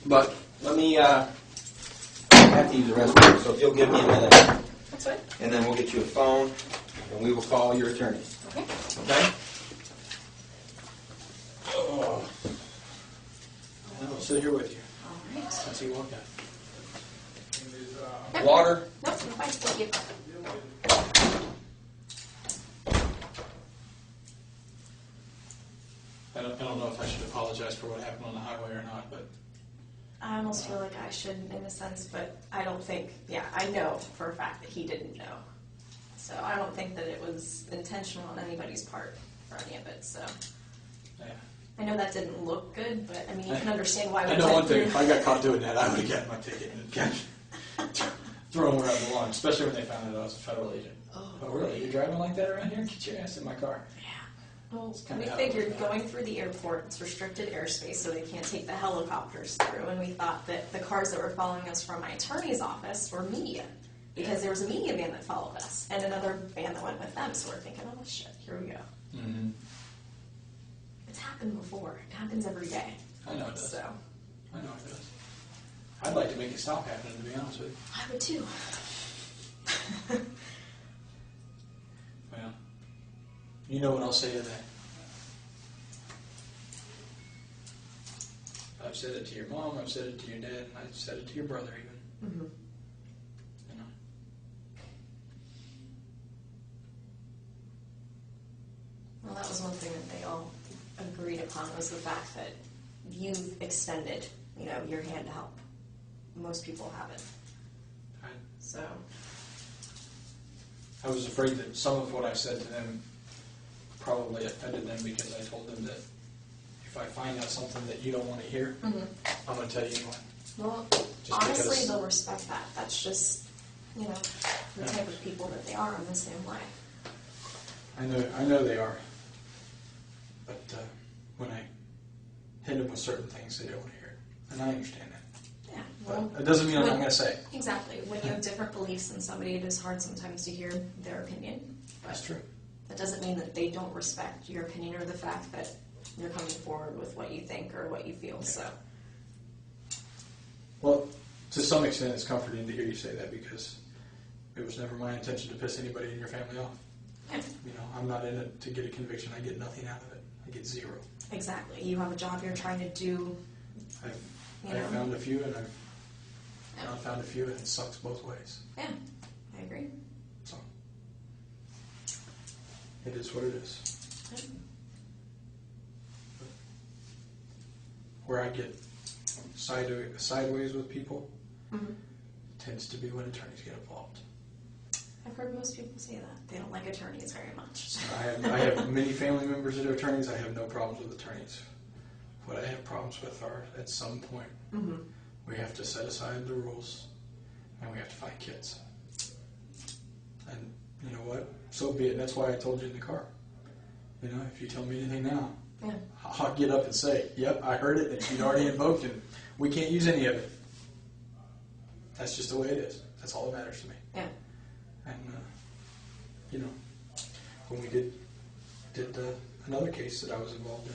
But let me, I have to use the restroom, so if you'll give me a minute. That's right. And then we'll get you a phone, and we will call your attorney. Okay. Okay? Oh. And I'll sit here with you. All right. Since you walked out. Water? Nope, I'm fine. Thank you. I don't know if I should apologize for what happened on the highway or not, but I almost feel like I should in a sense, but I don't think, I know for a fact that he didn't know. So I don't think that it was intentional on anybody's part for any of it, so. yeah. I know that didn't look good, but I mean, you can understand why we I know went one thing, through- if I got caught doing that, I would have gotten my ticket and thrown where I belong, especially when they found out I was a federal agent. Oh, really? You're driving like that around here? Get your ass in my car. Yeah. Well, kinda we how it figured works out. going through the airport, it's restricted airspace, so they can't take the helicopters through, and we thought that the cars that were following us from my attorney's office were media, because there was a media van that followed us, and another van that went with them, so we're thinking, oh shit, here we go. Mm-hmm. It's happened before. It happens every day. I know it does. So, I know it does. I'd like to make it stop happening, to be honest with you. I would too. Well, you know what I'll say to that. I've said it to your mom, I've said it to your dad, and I've said it to your brother even. Mm-hmm. You know. Well, that was one thing that they all agreed upon, was the fact that you've extended, your hand to help. Most people haven't. So, I was afraid that some of what I said to them probably offended them, because I told them that if I find out something that you don't want to hear, mm-hmm. I'm going to tell you anyway. Well, Just honestly, because- they'll respect that. That's just, the type of people that they are in the same way. I know they are. But when I hit them with certain things, they don't want to hear it. And I understand that. Yeah. Well, But it doesn't mean I'm not going to say it. Exactly. When you have different beliefs than somebody, it is hard sometimes to hear their opinion. But That's true. that doesn't mean that they don't respect your opinion or the fact that you're coming forward with what you think or what you feel. Yeah. So, Well, to some extent, it's comforting to hear you say that, because it was never my intention to piss anybody in your family off. yeah, I'm not in it to get a conviction. I get nothing out of it. I get zero. exactly. You have a job you're trying to do. I've You know. found a few, and I've Yeah. not found a few, and it sucks both ways. Yeah, I agree. So it is what it is. Yeah. Where I get sideways with people Mm-hmm. tends to be when attorneys get involved. I've heard most people say that. They don't like attorneys very much. I have many family members that are attorneys. I have no problems with attorneys. What I have problems with are, at some point, Mm-hmm. we have to set aside the rules, and we have to find kids. And you know what? So be it. That's why I told you in the car. If you tell me anything now, Yeah. I'll get up and say, yep, I heard it, and she'd already invoked it. We can't use any of it. That's just the way it is. That's all that matters to me. Yeah. And, when we did another case that I was involved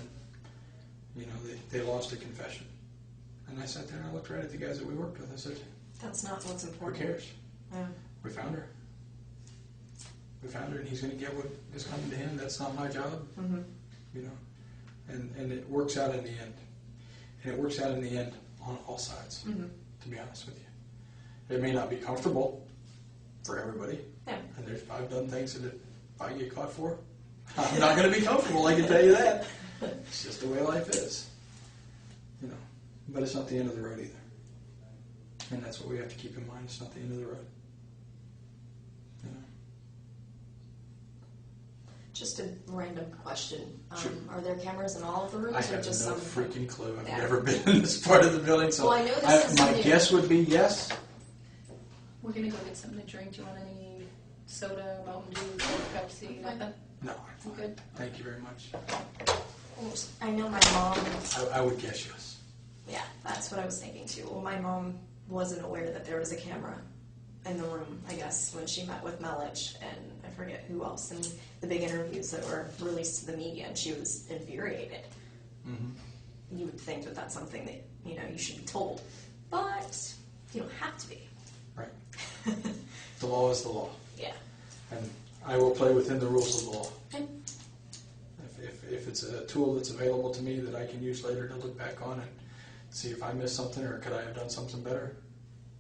in, they lost a confession. And I sat there and I looked right at the guys that we worked with. I said, That's not what's who important. cares? Yeah. We found her. We found her, and he's going to get what is coming to him. That's not my job. Mm-hmm. And it works out in the end. And it works out in the end on all sides, Mm-hmm. to be honest with you. It may not be comfortable for everybody. Yeah. And I've done things that if I get caught for, I'm not going to be comfortable, I can tell you that. It's just the way life is. But it's not the end of the road either. And that's what we have to keep in mind. It's not the end of the road. Just a random question. Sure. Are there cameras in all of the rooms, I or have just no some? freaking clue. I've Yeah. never been in this part of the building, so Well, I know this is my new. guess would be yes. We're gonna go get something to drink. Do you want any soda, Mountain Dew, Coke, Pepsi, nothing? No, I'm You fine. good? Thank you very much. I know my mom. I would guess yes. Yeah, that's what I was thinking too. Well, my mom wasn't aware that there was a camera in the room, I guess, when she met with Melich and I forget who else in the big interviews that were released to the media, and she was infuriated. Mm-hmm. you would think that that's something that, you should be told. But you don't have to be. Right. The law is the law. Yeah. And I will play within the rules of the law. Okay. If it's a tool that's available to me that I can use later to look back on and see if I missed something or could I have done something better,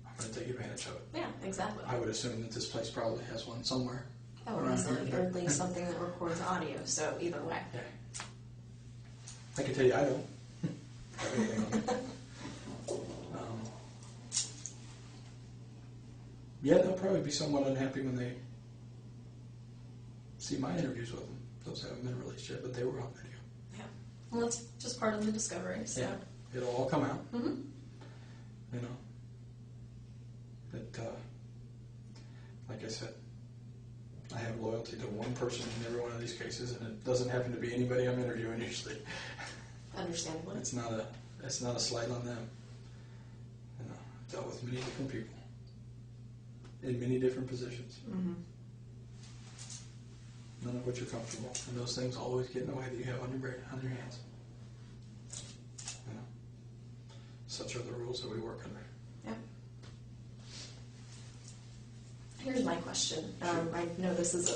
I'm going to take advantage of it. Yeah, exactly. I would assume that this place probably has one somewhere. Oh, around easily. here. Or at least something that records audio, so either way. Yeah. I can tell you I don't have anything on it. Yeah, they'll probably be somewhat unhappy when they see my interviews with them. Those haven't been released yet, but they were on video. Yeah. Well, that's just part of the discovery, so. Yeah. It'll all come out. Mm-hmm. You know. That, like I said, I have loyalty to one person in every one of these cases, and it doesn't happen to be anybody I'm interviewing usually. Understandably. It's not a slight on them. You know, I've dealt with many different people in many different positions. Mm-hmm. None of which are comfortable, and those things always get in the way that you have on your hands. You know, such are the rules that we work under. Yeah. Here's my question. I know this is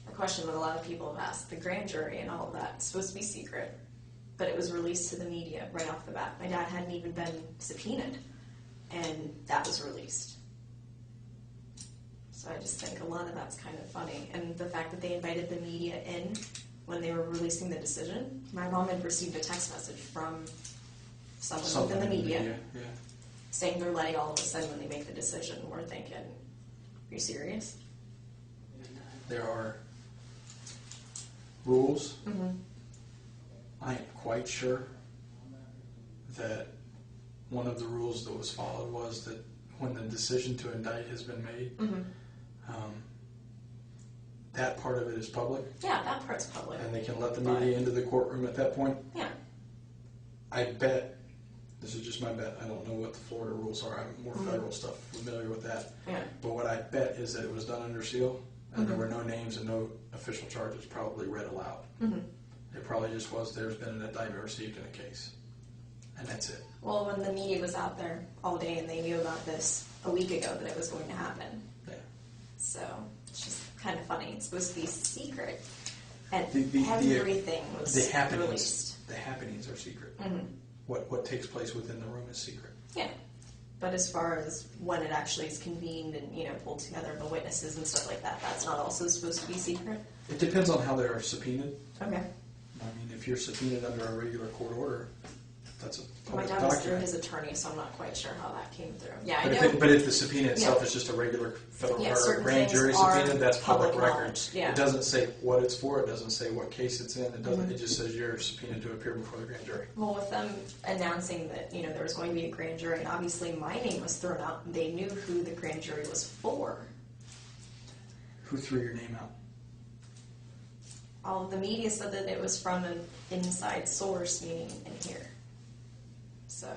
a question that a lot of people have asked. The grand jury and all of that is supposed to be secret, but it was released to the media right off the bat. My dad hadn't even been subpoenaed, and that was released. So I just think a lot of that's kind of funny. And the fact that they invited the media in when they were releasing the decision. My mom had received a text message from someone within the media yeah. saying they're letting all of us in when they make the decision. We're thinking, are you serious? There are rules. Mm-hmm. I am quite sure that one of the rules that was followed was that when the decision to indict has been made, Mm-hmm. That part of it is public, Yeah, that part's public. and they can let the media into the courtroom at that point. Yeah. I bet, this is just my bet, I don't know what the Florida rules are, I'm more federal stuff, familiar with that. Yeah. But what I bet is that it was done under seal, and there Mhm. were no names and no official charges probably read aloud. Mm-hmm. It probably just was, there's been an indictment received in a case. And that's it. Well, when the media was out there all day and they knew about this a week ago that it was going to happen. Yeah. So it's just kind of funny. It's supposed to be secret, and The everything was released. The happenings are secret. Mm-hmm. What takes place within the room is secret. Yeah. But as far as when it actually is convened and, pulled together the witnesses and stuff like that, that's not also supposed to be secret? It depends on how they're subpoenaed. Okay. I mean, if you're subpoenaed under a regular court order, that's a My public dad was through document. his attorney, so I'm not quite sure how that came through. Yeah, I But know. if the subpoena itself Yeah. is just a regular federal Yeah, or certain grand things jury are subpoena, that's public public record. knowledge, yeah. It doesn't say what it's for. It doesn't say what case it's in. It doesn't. Mhm. It just says you're subpoenaed to appear before the grand jury. Well, with them announcing that, there was going to be a grand jury, and obviously my name was thrown out, and they knew who the grand jury was for. Who threw your name out? All of the media said that it was from an inside source, meaning in here. So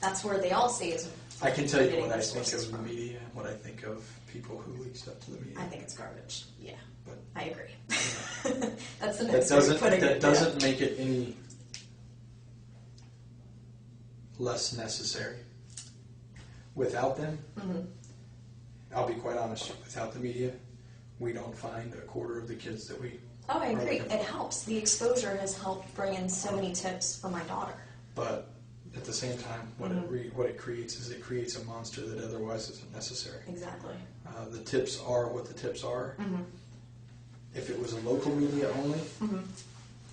that's where they all say is. I can tell you getting what I their think sources of the from. media and what I think of people who leak stuff to the media. I think it's garbage. Yeah, But I agree. That's the that next way of doesn't putting that it. doesn't make it any less necessary. Without them, Mm-hmm. I'll be quite honest. Without the media, we don't find a quarter of the kids that we. Oh, I are agree. looking It for. helps. The exposure has helped bring in so many tips for my daughter. But at the same time, what it creates is it creates a monster that otherwise isn't necessary. Exactly. The tips are what the tips are. Mm-hmm. If it was a local media only, Mm-hmm.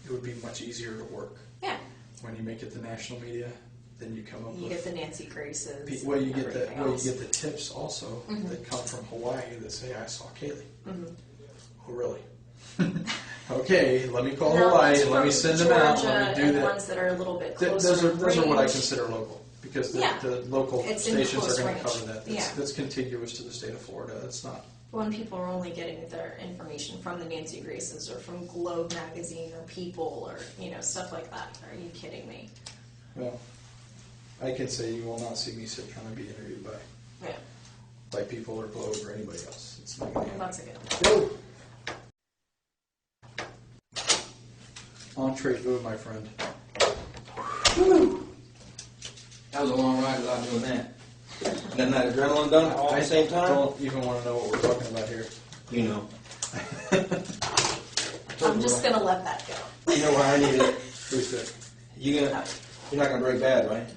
it would be much easier to work. Yeah. When you make it the national media, then you come up You with get the Nancy Graces. well, you get everything you else. get the tips also Mhm. that come from Hawaii that say I saw Kaylee. Mm-hmm. Oh, really? Okay, let me call Now, Hawaii ones and let me from send them out. Georgia Let me do and that. ones that are a little bit Th- closer those are what I range. consider local because Yeah. the local It's in stations close are going to range. cover that. Yeah. That's contiguous to the state of Florida. That's not. When people are only getting their information from the Nancy Graces or from Globe magazine or People or stuff like that. Are you kidding me? Well, I can say you will not see me sit down and be interviewed Yeah. by People or Globe or anybody else. It's not going to Well, happen. that's a good one. Go. Entree vous, my friend. Woo. was a long ride without doing that. And then that adrenaline done all at the same I time. don't even want to know what we're talking about here. You know. I'm just gonna let that go. You know why I need it. Who's that? You're not gonna break bad, right?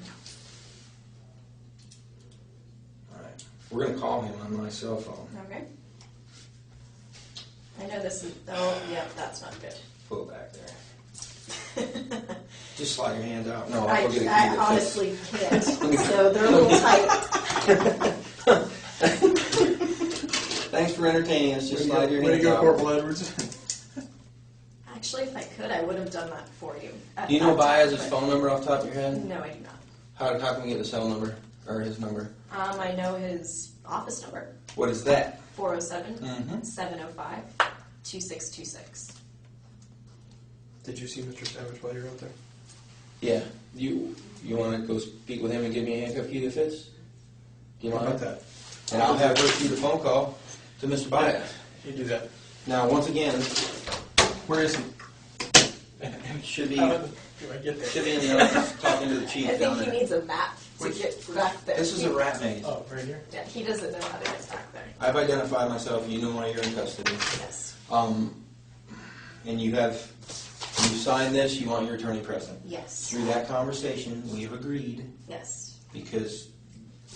All right. We're gonna call him on my cell phone. Okay. I know this is. Oh, yeah, that's not good. Pull it back there. Just slide your hands out. No, I'll go get a key I that honestly can't. So they're a little tight. Thanks for entertaining us. Just slide your Way to hands go, out. Corporal Edwards. Actually, if I could, I would have done that for you. Do you know Baez's phone number off the top of your head? No, I do not. How can we get the cell number or his number? I know his office number. What is that? 407-705-2626. Did you see Mr. Savage while you were out there? Yeah. You want to go speak with him and give me a handcuff key that fits? Do you How mind? about that? And I'll have her shoot a phone call to Mr. Baez. You do that. Now, once again, Where is he? should be How do I get there? should be in the office talking to the chief I down think he there. needs a map to get back there. This is a rat maze. Oh, right here? Yeah, he doesn't know how to get back there. I've identified myself. You know why you're in custody. Yes. And you signed this. You want your attorney present. Yes. Through that conversation, we have agreed, Yes. because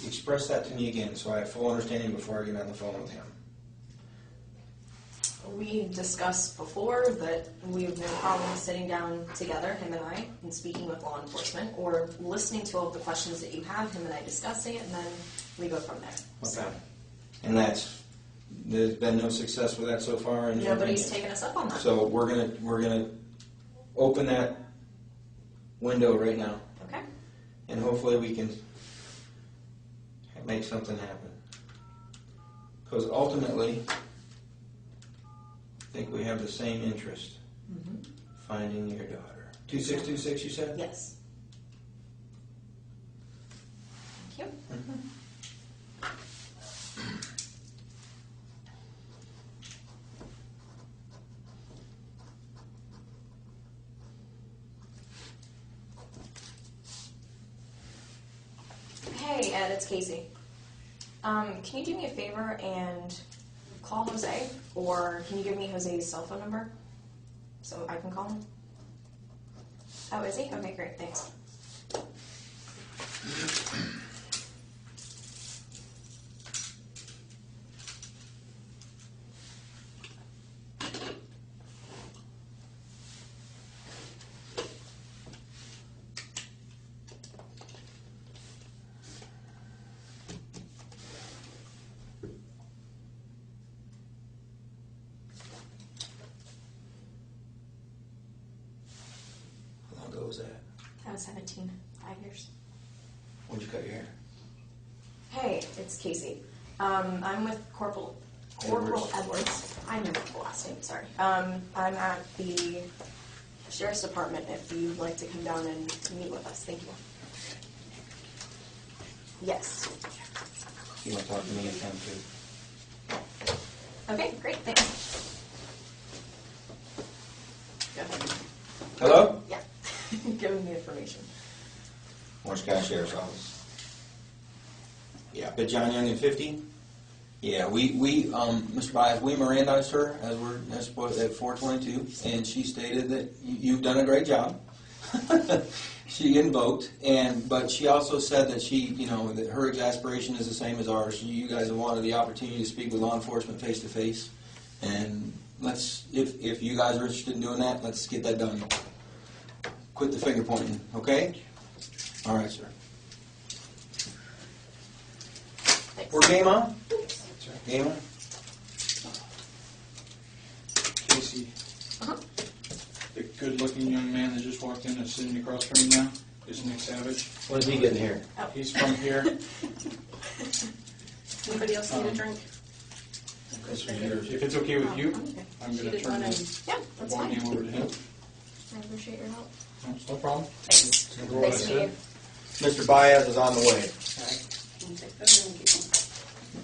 express that to me again so I have full understanding before I get on the phone with him. We discussed before that we have no problem sitting down together, him and I, and speaking with law enforcement, or listening to all of the questions that you have, him and I discussing it, and then we go from there. Okay. And there's been no success with that so far. In your Nobody's opinion? taken us up on that. So we're gonna open that window right now, Okay. and hopefully we can make something happen. Because ultimately, I think we have the same interest: finding your daughter. 2626, you said? Yes. Thank you. Hey, Ed, it's Casey. Can you do me a favor and call Jose, or can you give me Jose's cell phone number so I can call him? Oh, is he? Okay, great, thanks. How long ago was that? I was 17, 5 years. When'd you cut your hair? Hey, it's Casey. I'm with Corporal Edwards. I know the last name, sorry. I'm at the Sheriff's Department if you'd like to come down and meet with us. Thank you. Yes. You want to talk to me again too? Okay, great, thanks. Go ahead. Hello? Yeah. Give him the information. Orange County Sheriff's Office. Yeah, but John Young and 50? Yeah, we Mr. Baez, we Mirandized her as supposed at 422, and she stated that you've done a great job. She invoked, but she also said that that her exasperation is the same as ours. You guys have wanted the opportunity to speak with law enforcement face to face, and if you guys are interested in doing that, let's get that done. Quit the finger pointing, okay? All right, sir. Thanks. We're game on? Game on? Casey, Uh-huh. the good-looking young man that just walked in is sitting across from you now is Nick Savage. What is he getting here? Oh. He's from here. Anybody else need a drink? This was yours. If it's okay with you, Okay. I'm She going to did turn one the and Yeah, that's ball fine. game over to him. I appreciate your help. No, it's no problem. Thanks. Remember what I Nice to meet said? you. Mr. Baez is on the way. Can you take those and keep them?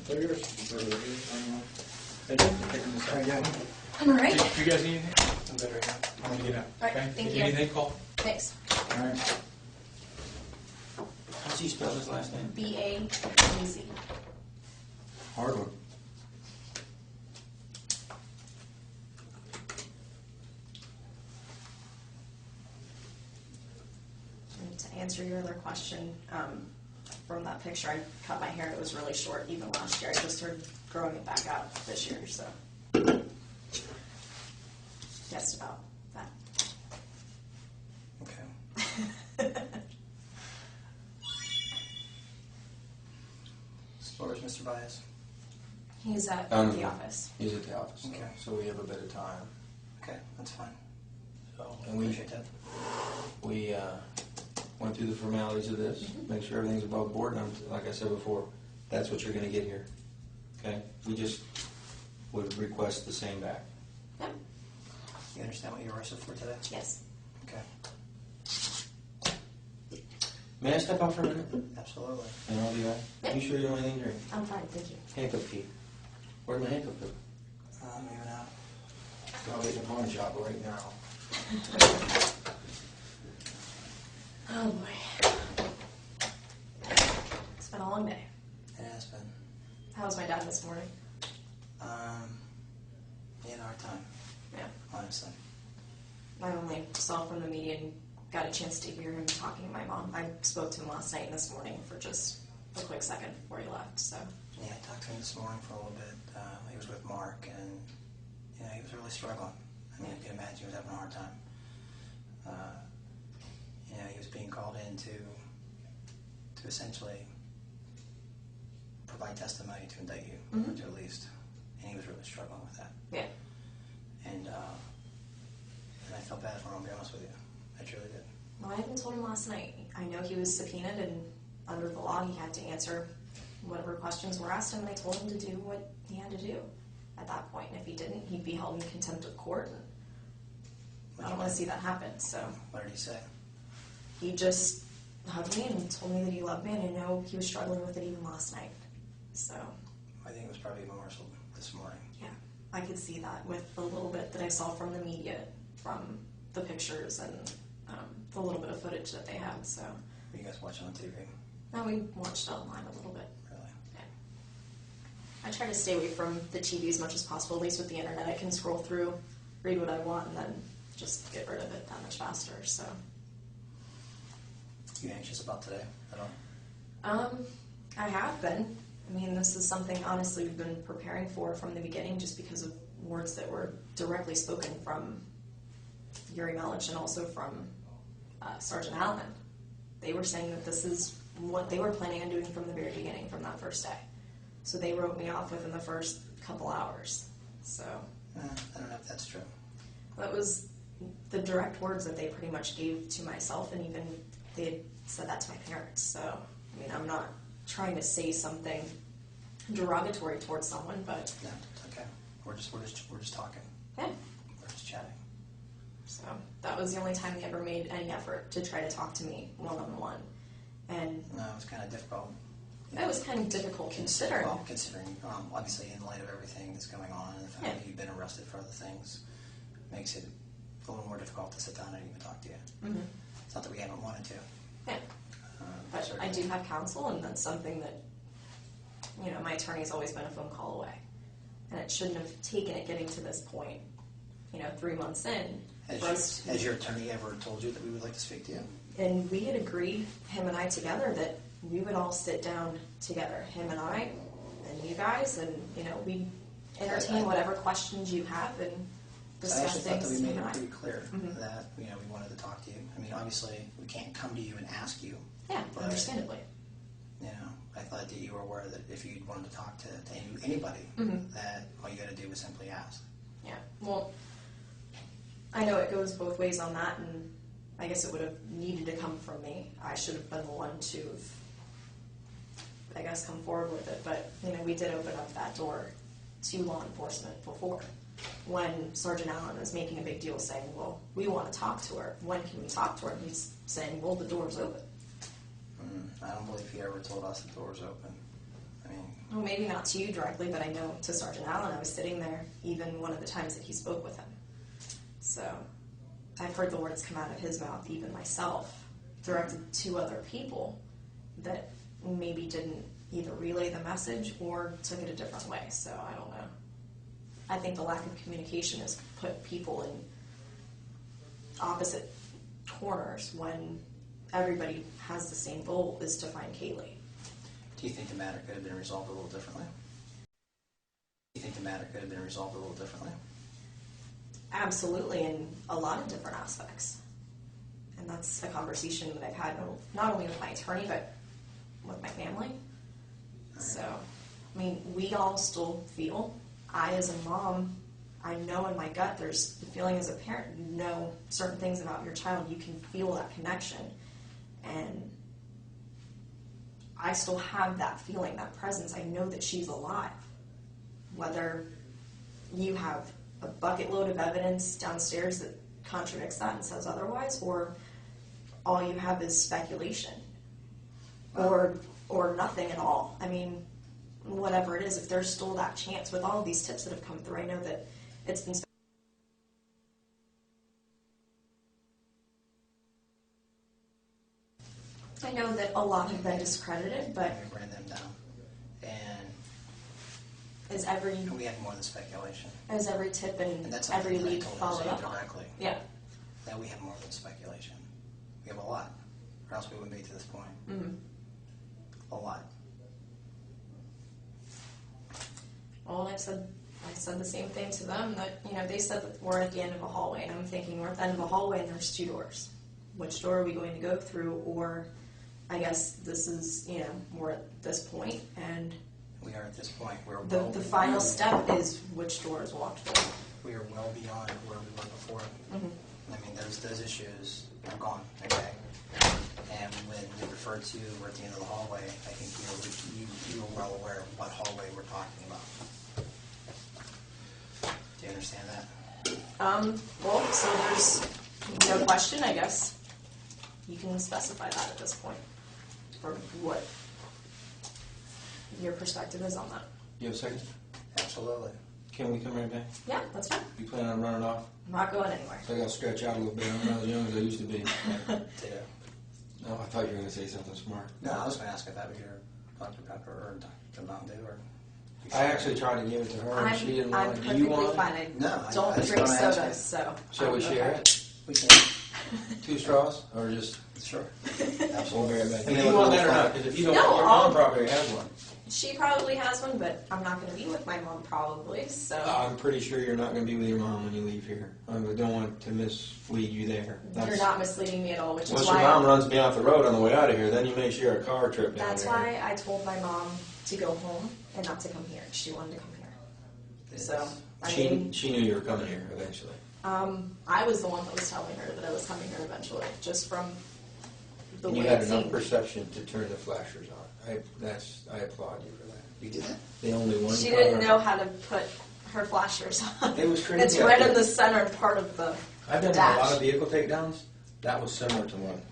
They're yours. Or they're yours. I don't know. Thank you for taking this out. All right. Do you guys need anything? I'm better right now. I'm going to get out. All right, Okay? thank If you. Anything, call. Thanks. All right. does he spell his last name? B-A-E-Z. Hard one. And to answer your other question, from that picture, I cut my hair. It was really short even last year. I just started growing it back out this year, so guessed about that. Okay. As far as Mr. Baez? He's at Um, the office. He's at the office, Okay. so we have a bit of time. Okay, that's fine. So, I and we appreciate that. went through the formalities of this, make sure everything's above board, and like I said before, that's what you're going to get here. Okay? We just would request the same back. Yep. You understand what you were arrested for today? Yes. Okay. May I step out for a minute? Absolutely. And I'll be back. Yep. You sure you don't want anything to drink? I'm fine, thank you. Handcuff key. Where'd my handcuff go? Moving out. I'll be at the pawn shop right now. Oh boy. It's been a long day. It has been. How was my dad this morning? He had a hard time, Yeah. honestly. I only saw from the media and got a chance to hear him talking to my mom. I spoke to him last night and this morning for just a quick second before he left, so. Yeah, I talked to him this morning for a little bit. He was with Mark, and he was really struggling. I mean, you can imagine he was having a hard time. He was being called in to essentially provide testimony to indict you, Mhm. to at least, and he was really struggling with that. Yeah. And I felt bad for him, I'll be honest with you. I truly did. Well, I even told him last night. I know he was subpoenaed, and under the law, he had to answer whatever questions were asked him, and I told him to do what he had to do at that point. And if he didn't, he'd be held in contempt of court, and I don't want to see that happen, so. What did he say? He just hugged me and told me that he loved me, and I know he was struggling with it even last night. So, I think it was probably even worse this morning. yeah, I could see that with the little bit that I saw from the media, from the pictures and the little bit of footage that they had, so. Were you guys watching on TV? Now we watched online a little bit. Really? Yeah. I try to stay away from the TV as much as possible, at least with the internet. I can scroll through, read what I want, and then just get rid of it that much faster, so. You anxious about today at all? I have been. I mean, this is something, honestly, we've been preparing for from the beginning just because of words that were directly spoken from Yuri Melich and also from Sergeant Allen. They were saying that this is what they were planning on doing from the very beginning, from that first day. So they wrote me off within the first couple hours. So I don't know if that's true. that was the direct words that they pretty much gave to myself, and even they had said that to my parents. So, I mean, I'm not trying to say something derogatory towards someone, but No, it's okay. We're just talking. yeah. We're just chatting. So that was the only time they ever made any effort to try to talk to me one-on-one. And No, it was kind of difficult. that was kind of difficult considering. Well, considering, obviously, in light of everything that's going on and the fact Yeah. that you've been arrested for other things, makes it a little more difficult to sit down and even talk to you. Mm-hmm. It's not that we haven't wanted to. Yeah. But certainly. I do have counsel, and that's something that, my attorney's always been a phone call away. And it shouldn't have taken it getting to this point, 3 months in. for us to- Has your attorney ever told you that we would like to speak to you? And we had agreed, him and I together, that we would all sit down together, him and I, and you guys, and, we entertain whatever questions you have and I discuss actually thought that things, we made him it and I. pretty clear Mhm. that, we wanted to talk to you. I mean, obviously, we can't come to you and ask you. Yeah, But- understandably. I thought that you were aware that if you wanted to talk to anybody, Mhm. that all you got to do was simply ask. Yeah, well, I know it goes both ways on that, and I guess it would have needed to come from me. I should have been the one to have, I guess, come forward with it, but, we did open up that door to law enforcement before, when Sergeant Allen was making a big deal saying, well, we want to talk to her. When can we talk to her? And he's saying, well, the door's open. I don't believe he ever told us the door was open. I mean, Well, maybe not to you directly, but I know to Sergeant Allen, I was sitting there even one of the times that he spoke with him. So I've heard the words come out of his mouth, even myself, directed to other people, that maybe didn't either relay the message or took it a different way. So I don't know. I think the lack of communication has put people in opposite corners when everybody has the same goal, is to find Kaylee. Do you think the matter could have been resolved a little differently? Do you think the matter could have been resolved a little differently? Absolutely, in a lot of different aspects. And that's a conversation that I've had not only with my attorney, but with my family. So, I mean, we all still feel, I as a mom, I know in my gut, there's the feeling as a parent, you know certain things about your child, you can feel that connection. And I still have that feeling, that presence. I know that she's alive. Whether you have a bucket load of evidence downstairs that contradicts that and says otherwise, or all you have is speculation, or nothing at all. I mean, whatever it is, if there's still that chance with all of these tips that have come through, I know that it's been. I know that a lot have been discredited, but We ran them down, and we had more than speculation. is every tip and that's every something that I lead told followed Jose up on? directly. Yeah. That we have more than speculation. We have a lot, or else we wouldn't be to this point. Mm-hmm. A lot. Well, and I said the same thing to them, that, you know, they said that we're at the end of a hallway, and I'm thinking we're at the end of a hallway and there's 2 doors. Which door are we going to go through? Or I guess this is, you know, we're at this point, and We are at this point. We're the well final step is which door is walked through. We are well beyond where we were before. Mm-hmm. I mean, those issues are gone, okay? And when we refer to we're at the end of the hallway, I think you are well aware of what hallway we're talking about. Do you understand that? Well, so there's no question, I guess. You can specify that at this point, for what your perspective is on that. You have a second? Absolutely. Can we come right back? Yeah, that's fine. You plan on running off? I'm not going anywhere. So I gotta stretch out a little bit. I'm not as young as I used to be. Ditto. No, I thought you were gonna say something smart. No, I was going to ask if that was your Dr. Pepper or Dr. Mountain Dew, or... I actually tried to give it to her, and she didn't I'm want it. Do you perfectly want fine. it? No, I don't just drink wanna ask sodas, you. so. Shall we I'm share okay. it? We can. 2 straws, or just? Sure. We'll Absolutely. bear it back. And If they you look want a that or little not, fun. because if you don't, No, your I'll- mom probably has one. She probably has one, but I'm not going to be with my mom probably, so. I'm pretty sure you're not gonna be with your mom when you leave here. I don't want to mislead you there. You're not misleading me at all, which is Unless why. your mom runs me off the road on the way out of here, then you may share a car trip down That's there. why I told my mom to go home and not to come here. She wanted to come here. So, I mean, She knew you were coming here eventually. I was the one that was telling her that I was coming here eventually, just from the And way you had it enough seemed. perception to turn the flashers on. I applaud you for that. You did that? The only one. She car- didn't know how to put her flashers on. It was crazy. It's out right there. in the center part of the I've done dash. a lot of vehicle takedowns. That was similar to one.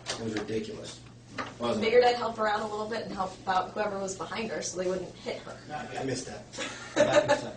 It was ridiculous. Wasn't Figured it? I'd help her out a little bit and help out whoever was behind her so they wouldn't hit her. I missed that. Back in a second.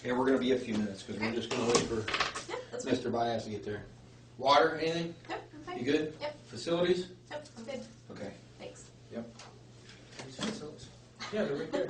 Okay, we're gonna be a few minutes, because we're just gonna wait for Yep, that's good. Mr. Baez to get there. Water, anything? Yep, I'm fine. You good? Yep, Facilities? yep, I'm good. Okay. Thanks. Yep. Yeah, they're right there.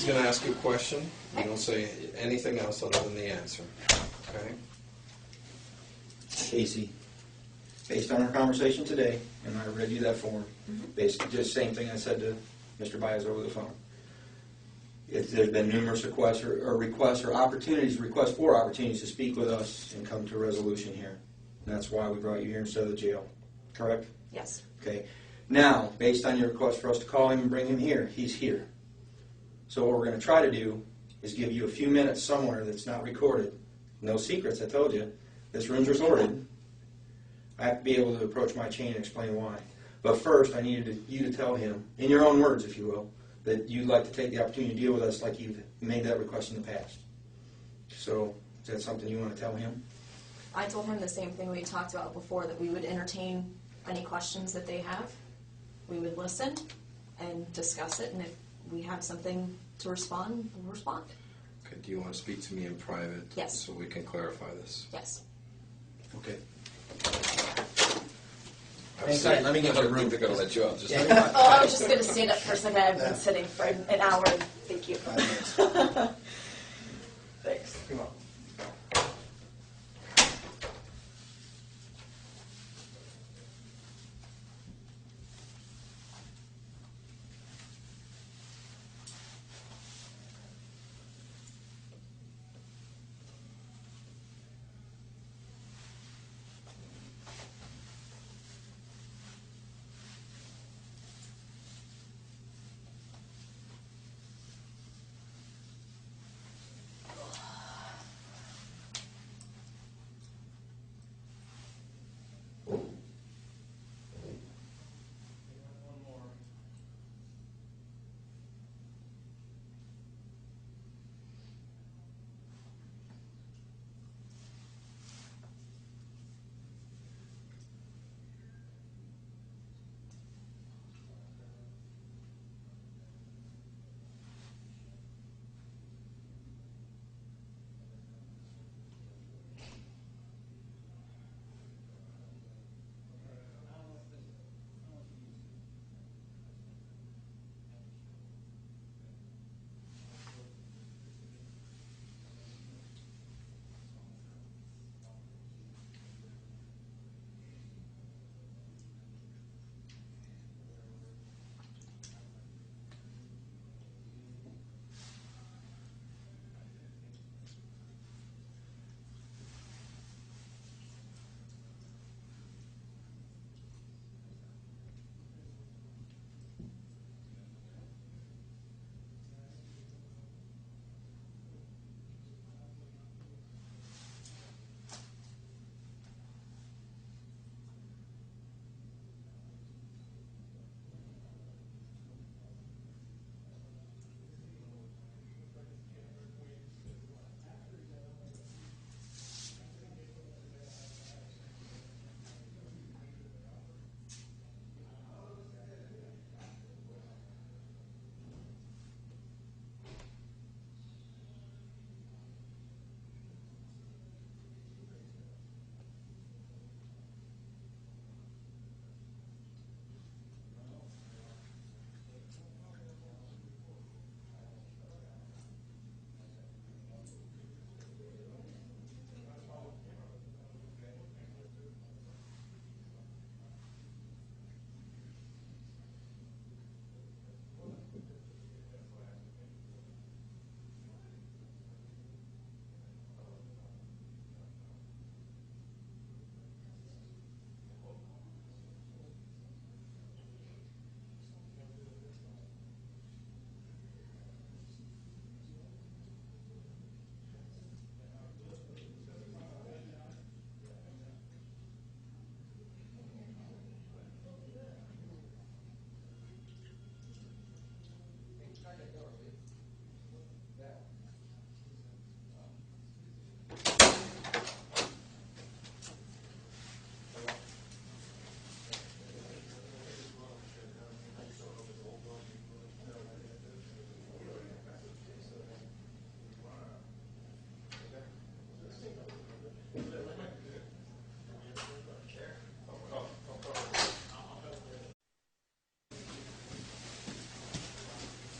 He's going to ask you a question. You don't say anything else other than the answer. Okay? Casey, based on our conversation today, and I read you that form, basically just same thing I said to Mr. Baez over the phone. If there's been numerous requests for opportunities to speak with us and come to a resolution here. And that's why we brought you here instead of the jail. Correct? Yes. Okay. Now, based on your request for us to call him and bring him here, he's here. So what we're going to try to do is give you a few minutes somewhere that's not recorded. No secrets, I told you. This room's recorded. I have to be able to approach my chain and explain why. But first, I needed you to tell him, in your own words, if you will, that you'd like to take the opportunity to deal with us like you've made that request in the past. So, is that something you want to tell him? I told him the same thing we talked about before, that we would entertain any questions that they have. We would listen and discuss it, and if we have something to respond, we'll respond. Okay. Do you want to speak to me in private? Yes. So we can clarify this. Yes. Okay. Hang tight, let me get I you a don't room. think they're going to let you out. Just Oh, I was just going to stand up for a second. I've been sitting for an hour. Thank you. 5 minutes. Thanks. Come on.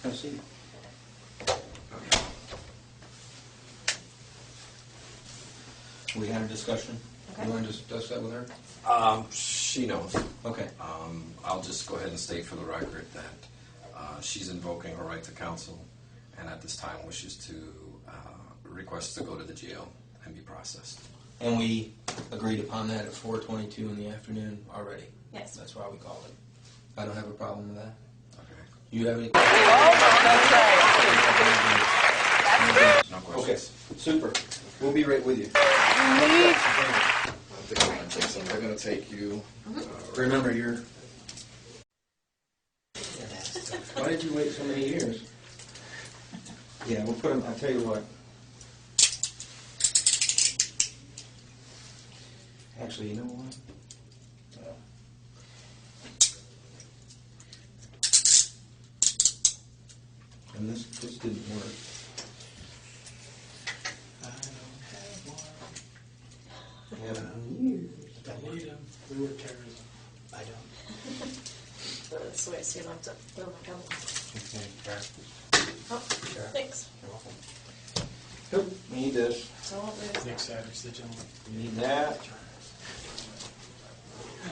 Have a seat. We had a discussion. Okay. You want to discuss that with her? She knows. Okay. I'll just go ahead and state for the record that she's invoking her right to counsel, and at this time wishes to request to go to the jail and be processed. And we agreed upon that at 4:22 in the afternoon already. Yes. That's why we called it. I don't have a problem with that. Okay. You have any? No Okay, questions. super. We'll be right with you. They're going to take you. Remember, why did you wait so many years? Yeah, we'll put them, I'll tell you what. Actually, you know what? And this didn't work. Yeah. Don't need them. We were terrorism. I don't. That's the way so you don't have to throw my gun. Okay. Oh, Sure. thanks. You're welcome. Oop, we need this. Don't lose Nick that. Savage, the gentleman. We need that.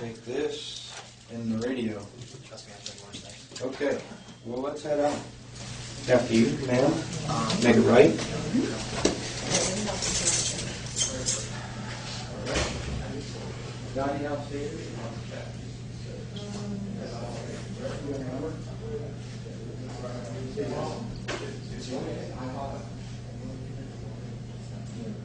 Take this and the radio. Trust me, I've done worse things. Okay, well, let's head out. After you, ma'am. Make it right. Donnie, I'll see you.